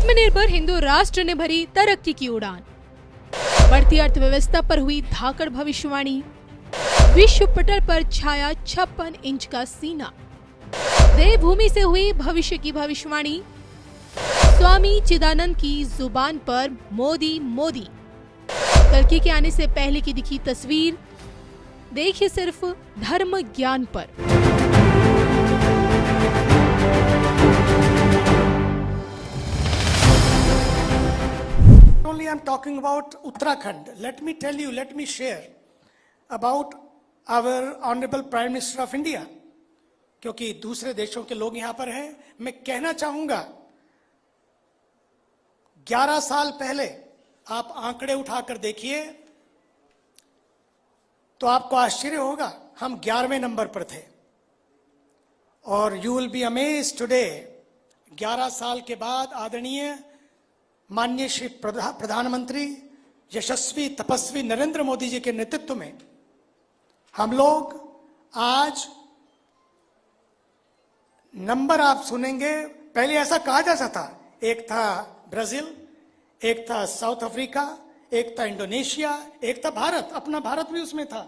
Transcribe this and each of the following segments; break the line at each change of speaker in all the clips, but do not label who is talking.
आत्मनिर्भर हिंदू राष्ट्र ने भरी तरक्की की उड़ान। बढ़ती अर्थव्यवस्था पर हुई धाकड़ भविष्यवाणी। विश्व पटल पर छाया 56 इंच का सीना। देवभूमि से हुई भविष्य की भविष्यवाणी। स्वामी चिदानंद की जुबान पर मोदी मोदी। कल्कि के आने से पहले की दिखी तस्वीर। देखिए सिर्फ धर्म ज्ञान पर।
Only I'm talking about Uttarakhand. Let me tell you, let me share about our Honorable Prime Minister of India. क्योंकि दूसरे देशों के लोग यहां पर हैं, मैं कहना चाहूंगा 11 साल पहले आप आंकड़े उठाकर देखिए तो आपको आश्चर्य होगा, हम 11वें नंबर पर थे। और you will be amazed today, 11 साल के बाद आदरणीय माननीय श्री प्रधानमंत्री यशस्वी तपस्वी नरेंद्र मोदी जी के नेतृत्व में हम लोग आज नंबर आप सुनेंगे। पहले ऐसा कहा जाता था, एक था ब्राजील, एक था साउथ अफ्रीका, एक था इंडोनेशिया, एक था भारत, अपना भारत भी उसमें था,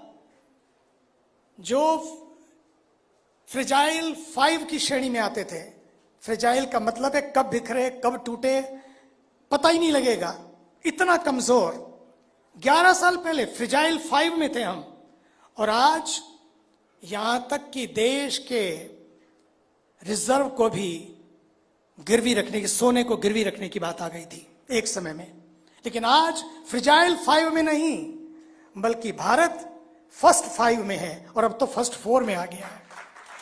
जो फ्रेजाइल 5 की श्रेणी में आते थे। फ्रेजाइल का मतलब है कब बिखरे कब टूटे पता ही नहीं लगेगा, इतना कमजोर। 11 साल पहले फ्रेजाइल 5 में थे हम, और आज यहां तक कि देश के रिजर्व को भी गिरवी रखने की, सोने को गिरवी रखने की बात आ गई थी एक समय में। लेकिन आज फ्रेजाइल 5 में नहीं, बल्कि भारत फर्स्ट 5 में है, और अब तो फर्स्ट 4 में आ गया है।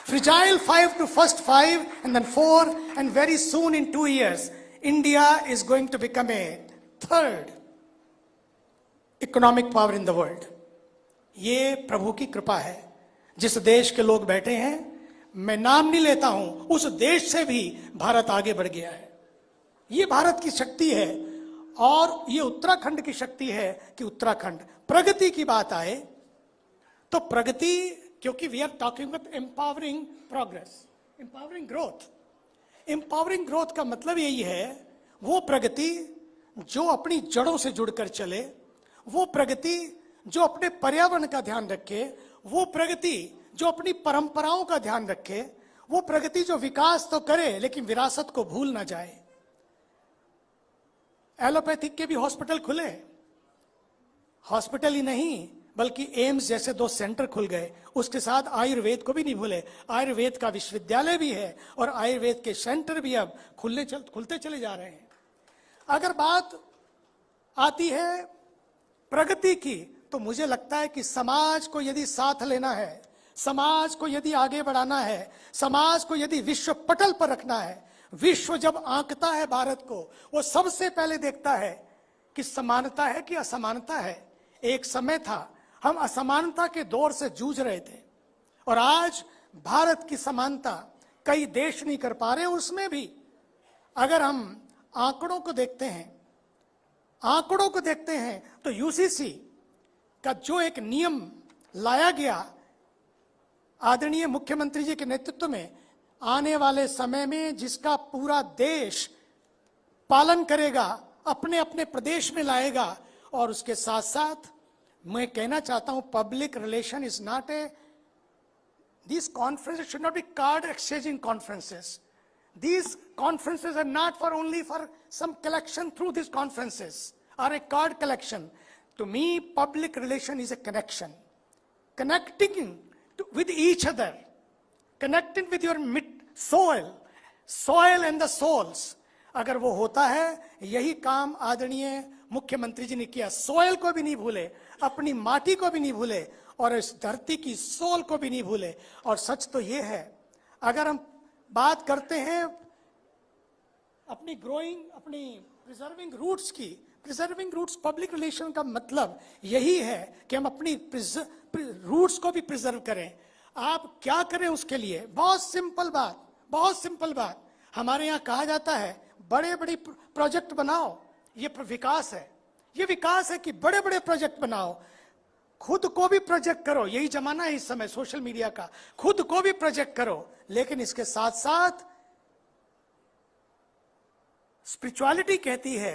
Fragile 5 to first 5 and then 4, and very soon in 2 years India is going to become a third economic power in the world. ये प्रभु की कृपा है। जिस देश के लोग बैठे हैं, मैं नाम नहीं लेता हूं, उस देश से भी भारत आगे बढ़ गया है। ये भारत की शक्ति है, और ये उत्तराखंड की शक्ति है कि उत्तराखंड प्रगति की बात आए तो प्रगति, क्योंकि we are talking with empowering progress, empowering growth. Empowering growth का मतलब यही है, वो प्रगति जो अपनी जड़ों से जुड़कर चले, वो प्रगति जो अपने पर्यावरण का ध्यान रखे, वो प्रगति जो अपनी परंपराओं का ध्यान रखे, वो प्रगति जो विकास तो करे लेकिन विरासत को भूल ना जाए। एलोपैथिक के भी हॉस्पिटल खुले, हॉस्पिटल ही नहीं बल्कि एम्स जैसे 2 सेंटर खुल गए। उसके साथ आयुर्वेद को भी नहीं भूले, आयुर्वेद का विश्वविद्यालय भी है, और आयुर्वेद के सेंटर भी अब खुलते चले जा रहे हैं। अगर बात आती है प्रगति की, तो मुझे लगता है कि समाज को यदि साथ लेना है, समाज को यदि आगे बढ़ाना है, समाज को यदि विश्व पटल पर रखना है, विश्व जब आंकता है भारत को, वो सबसे पहले देखता है कि समानता है कि असमानता है। एक समय था हम असमानता के दौर से जूझ रहे थे, और आज भारत की समानता कई देश नहीं कर पा रहे। उसमें भी अगर हम आंकड़ों को देखते हैं तो यूसीसी का जो एक नियम लाया गया आदरणीय मुख्यमंत्री जी के नेतृत्व में, आने वाले समय में जिसका पूरा देश पालन करेगा, अपने अपने प्रदेश में लाएगा। और उसके साथ साथ मैं कहना चाहता हूं, public relation is not a, these conferences should not be card exchanging conferences. These conferences are not for only for some collection through these conferences or a card collection. To me, public relation is a connection, connecting with each other, connecting with your soil and the souls. अगर वो होता है, यही काम आदरणीय मुख्यमंत्री जी ने किया। सोयल को भी नहीं भूले, अपनी माटी को भी नहीं भूले, और इस धरती की सोल को भी नहीं भूले। और सच तो ये है, अगर हम बात करते हैं अपनी प्रिजर्विंग रूट्स की, प्रिजर्विंग रूट्स पब्लिक रिलेशन का मतलब यही है कि हम अपनी रूट्स को भी प्रिजर्व करें। आप क्या करें उसके लिए? बहुत सिंपल बात। हमारे यहाँ कहा जाता है बड़े बड़े प्रोजेक्ट बनाओ, ये विकास है। ये विकास है कि बड़े बड़े प्रोजेक्ट बनाओ, खुद को भी प्रोजेक्ट करो। यही जमाना है इस समय सोशल मीडिया का, खुद को भी प्रोजेक्ट करो, लेकिन इसके साथ साथ स्पिरिचुअलिटी कहती है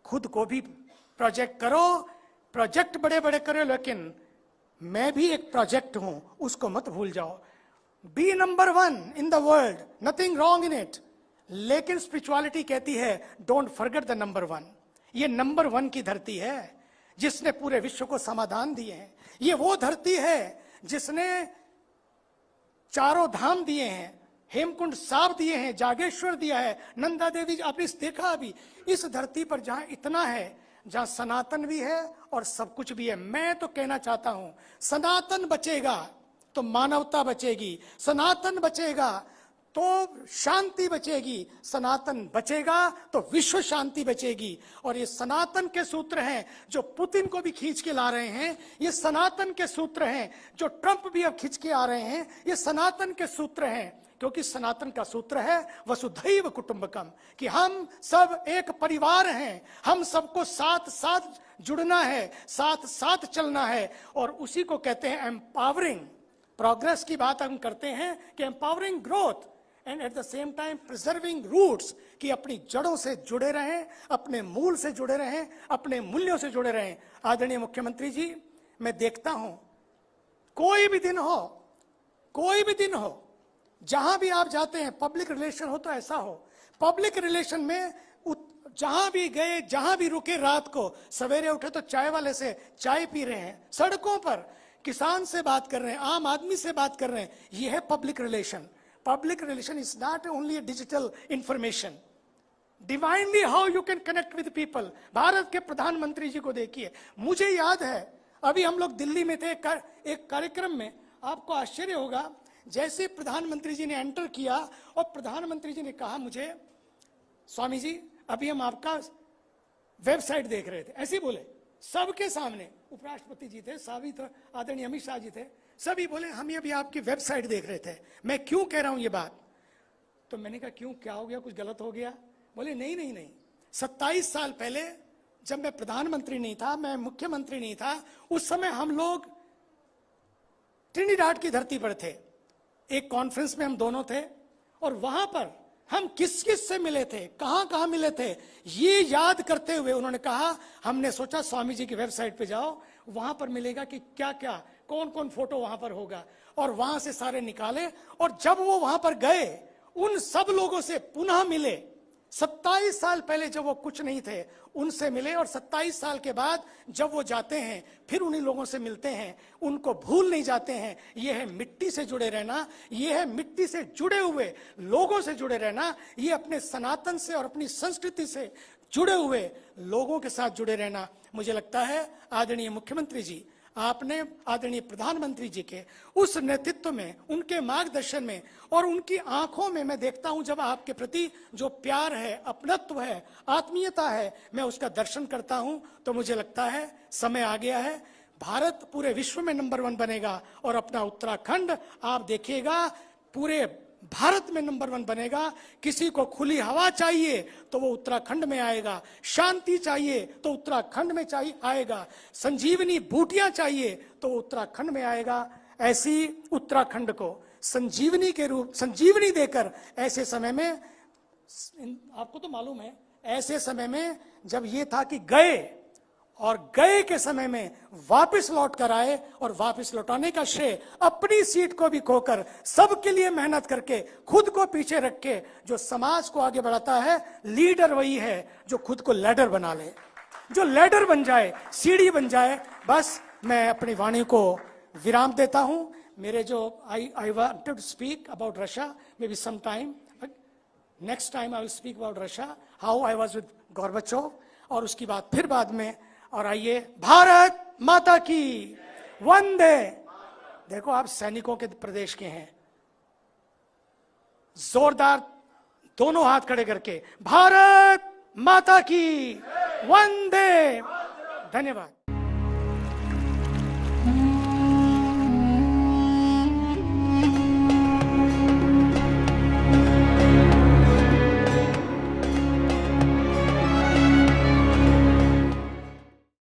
खुद को भी प्रोजेक्ट करो, प्रोजेक्ट बड़े बड़े करो, लेकिन मैं भी एक प्रोजेक्ट हूं, उसको मत भूल जाओ। Be number 1 in the world, nothing wrong in it. लेकिन स्पिरिचुअलिटी कहती है डोंट फॉरगेट द नंबर 1। ये नंबर 1 की धरती है जिसने पूरे विश्व को समाधान दिए हैं। ये वो धरती है जिसने चारों धाम दिए हैं, हेमकुंड साहब दिए हैं, जागेश्वर दिया है, नंदा देवी। आपने देखा अभी इस धरती पर जहां इतना है, जहां सनातन भी है और सब कुछ भी है। मैं तो कहना चाहता हूं सनातन बचेगा तो मानवता बचेगी, सनातन बचेगा तो शांति बचेगी, सनातन बचेगा तो विश्व शांति बचेगी। और ये सनातन के सूत्र हैं जो पुतिन को भी खींच के ला रहे हैं, ये सनातन के सूत्र हैं जो ट्रंप भी अब खींच के आ रहे हैं, ये सनातन के सूत्र हैं। क्योंकि सनातन का सूत्र है वसुधैव कुटुंबकम, कि हम सब एक परिवार हैं, हम सबको साथ साथ जुड़ना है, साथ साथ चलना है। और उसी को कहते हैं एम्पावरिंग। प्रोग्रेस की बात हम करते हैं कि empowering growth and at the same time preserving roots, कि अपनी जड़ों से जुड़े रहें, अपने मूल से जुड़े रहें, अपने मूल्यों से जुड़े रहें। आदरणीय मुख्यमंत्री जी, मैं देखता हूं कोई भी दिन हो, कोई भी दिन हो, जहां भी आप जाते हैं, पब्लिक रिलेशन हो तो ऐसा हो, पब्लिक रिलेशन में जहां भी गए, जहां भी रुके, रात को सवेरे उठे तो चाय वाले से चाय पी रहे हैं, सड़कों पर किसान से बात कर रहे हैं, आम आदमी से बात कर रहे हैं। यह है public relation. Public relation is not only digital information, divinely how you can connect with people. Bharat के प्रधानमंत्री जी को देखिए, मुझे याद है अभी हम लोग दिल्ली में थे एक कार्यक्रम में, आपको आश्चर्य होगा, जैसे प्रधानमंत्री जी ने एंटर किया और प्रधानमंत्री जी ने कहा मुझे, स्वामी जी अभी हम आपका वेबसाइट देख रहे थे, ऐसे बोले सबके सामने। उपराष्ट्रपति जी थे, सभी तो आदरणीय अमित शाह जी थे, सभी बोले हम ये अभी आपकी वेबसाइट देख रहे थे। मैं क्यों कह रहा हूं ये बात? तो मैंने कहा क्यों, क्या हो गया, कुछ गलत हो गया? बोले नहीं नहीं नहीं, 27 साल पहले जब मैं प्रधानमंत्री नहीं था, मैं मुख्यमंत्री नहीं था, उस समय हम लोग ट्रिनिडाड की धरती पर थे, एक कॉन्फ्रेंस में हम दोनों थे, और वहां पर हम किस किस से मिले थे, कहां कहां मिले थे, ये याद करते हुए उन्होंने कहा, हमने सोचा स्वामी जी की वेबसाइट पे जाओ, वहां पर मिलेगा कि क्या क्या, कौन कौन फोटो वहां पर होगा, और वहां से सारे निकाले। और जब वो वहां पर गए, उन सब लोगों से पुनः मिले। 27 साल पहले जब वो कुछ नहीं थे, उनसे मिले, और 27 साल के बाद जब वो जाते हैं, फिर उन्हीं लोगों से मिलते हैं, उनको भूल नहीं जाते हैं। ये है मिट्टी से जुड़े रहना, ये है मिट्टी से जुड़े हुए लोगों से जुड़े रहना, ये अपने सनातन से और अपनी संस्कृति से जुड़े हुए लोगों के साथ जुड़े रहना। मुझे लगता है आदरणीय मुख्यमंत्री जी, आपने आदरणीय प्रधानमंत्री जी के उस नेतृत्व में, उनके मार्गदर्शन में और उनकी आंखों में मैं देखता हूं जब आपके प्रति जो प्यार है, अपनत्व है, आत्मीयता है, मैं उसका दर्शन करता हूं, तो मुझे लगता है समय आ गया है। भारत पूरे विश्व में नंबर 1 बनेगा और अपना उत्तराखंड आप देखिएगा पूरे भारत में नंबर 1 बनेगा। किसी को खुली हवा चाहिए तो वो उत्तराखंड में आएगा, शांति चाहिए तो उत्तराखंड में आएगा, संजीवनी बूटियां चाहिए तो उत्तराखंड में आएगा। ऐसी उत्तराखंड को संजीवनी के रूप, संजीवनी देकर ऐसे समय में, आपको तो मालूम है, ऐसे समय में जब ये था कि गए और गए के समय में वापस लौट कर आए, और वापस लौटाने का श्रेय अपनी सीट को भी खोकर, सबके लिए मेहनत करके, खुद को पीछे रख के जो समाज को आगे बढ़ाता है, लीडर वही है जो खुद को लैडर बना ले, जो लैडर बन जाए, सीढ़ी बन जाए। बस मैं अपनी वाणी को विराम देता हूं। मेरे जो I wanted to speak about Russia, maybe some time, next time I will speak about Russia, how I was with Gorbachev, और उसकी बात फिर बाद में। और आइए, भारत माता की वंदे। देखो आप सैनिकों के प्रदेश के हैं, जोरदार दोनों हाथ खड़े करके, भारत माता की वंदे। धन्यवाद।